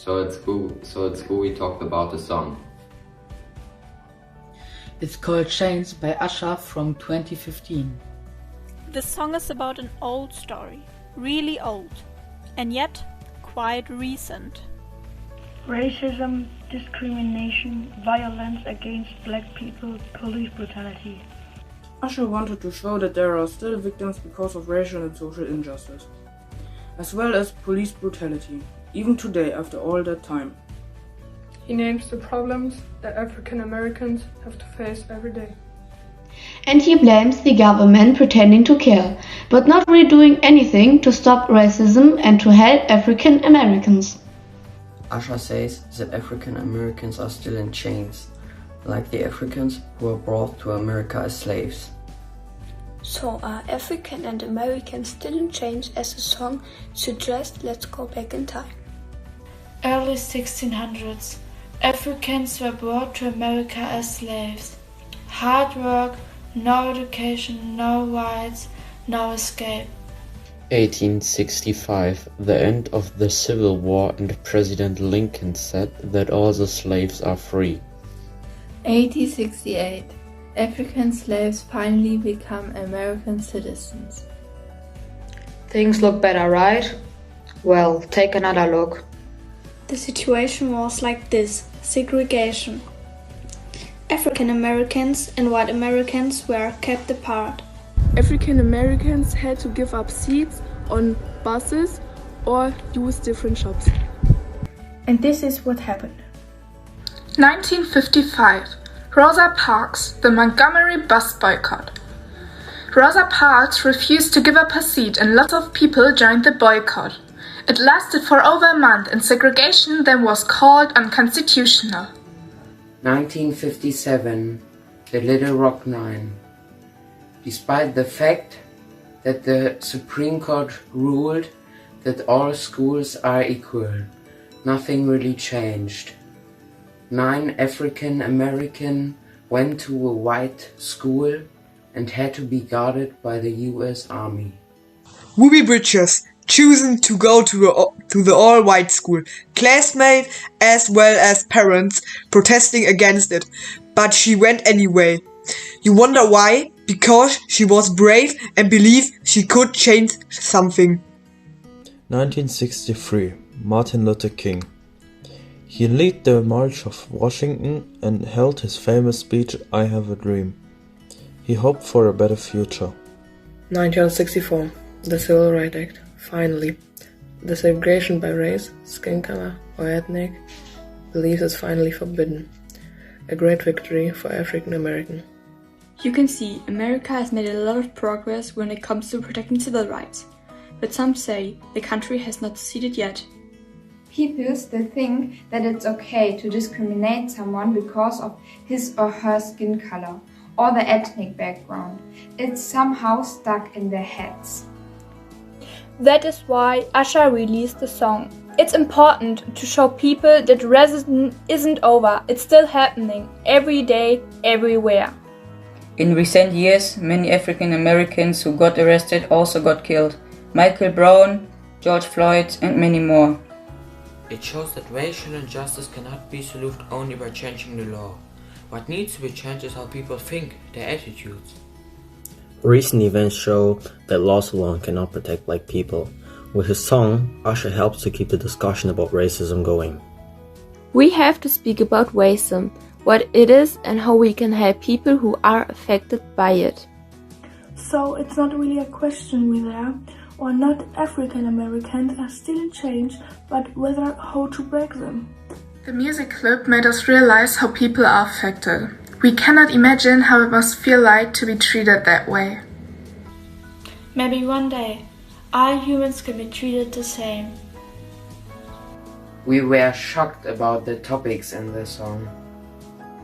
So it's cool we talked about the song. It's called Chains by Usher from 2015. The song is about an old story, really old, and yet quite recent. Racism, discrimination, violence against black people, police brutality. Usher wanted to show that there are still victims because of racial and social injustice, as well as police brutality, even today after all that time. He names the problems that African Americans have to face every day. And he blames the government pretending to care, but not really doing anything to stop racism and to help African Americans. Usher says that African Americans are still in chains, like the Africans who were brought to America as slaves. So are African and Americans still in chains, as the song suggests? Let's go back in time. Early 1600s, Africans were brought to America as slaves. Hard work, no education, no rights, no escape. 1865, the end of the Civil War, and President Lincoln said that all the slaves are free. 1868, African slaves finally become American citizens. Things look better, right? Well, take another look. The situation was like this: segregation. African Americans and white Americans were kept apart. African Americans had to give up seats on buses or use different shops. And this is what happened. 1955, Rosa Parks, the Montgomery bus boycott. Rosa Parks refused to give up her seat and lots of people joined the boycott. It lasted for over a month and segregation then was called unconstitutional. 1957, the Little Rock Nine. Despite the fact that the Supreme Court ruled that all schools are equal, nothing really changed. 9 African Americans went to a white school and had to be guarded by the US Army. Ruby Bridges choosing to go to the all-white school, classmates as well as parents protesting against it, but she went anyway. You wonder why? Because she was brave and believed she could change something. 1963, Martin Luther King. He led the March of Washington and held his famous speech, "I Have a Dream." He hoped for a better future. 1964, the Civil Rights Act. Finally, the segregation by race, skin color or ethnic beliefs is finally forbidden. A great victory for African American. You can see America has made a lot of progress when it comes to protecting civil rights, but some say the country has not succeeded yet. People still think that it's okay to discriminate someone because of his or her skin color or the ethnic background. It's somehow stuck in their heads. That is why Usher released the song. It's important to show people that racism isn't over, it's still happening, every day, everywhere. In recent years, many African Americans who got arrested also got killed. Michael Brown, George Floyd, and many more. It shows that racial injustice cannot be solved only by changing the law. What needs to be changed is how people think, their attitudes. Recent events show that laws alone cannot protect black people. With his song, Usher helps to keep the discussion about racism going. We have to speak about racism, what it is and how we can help people who are affected by it. So it's not really a question whether or not African Americans are still in chains, but whether how to break them. The music clip made us realize how people are affected. We cannot imagine how it must feel like to be treated that way. Maybe one day, all humans can be treated the same. We were shocked about the topics in the song.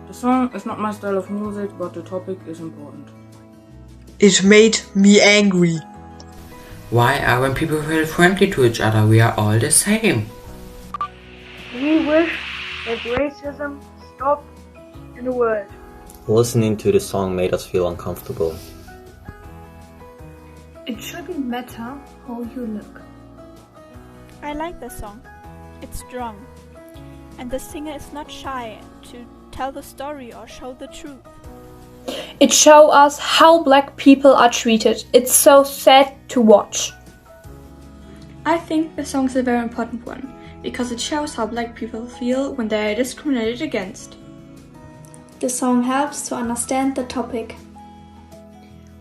The song is not my style of music, but the topic is important. It made me angry. Why are when people feel friendly to each other, we are all the same? We wish that racism stopped in the world. Listening to the song made us feel uncomfortable. It shouldn't matter how you look. I like the song. It's strong. And the singer is not shy to tell the story or show the truth. It shows us how black people are treated. It's so sad to watch. I think the song is a very important one, because it shows how black people feel when they are discriminated against. The song helps to understand the topic.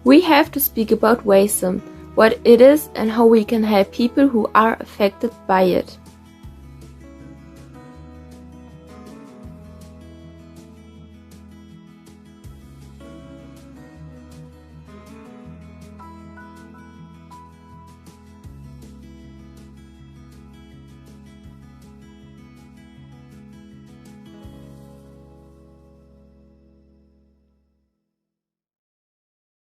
We have to speak about racism, what it is and how we can help people who are affected by it.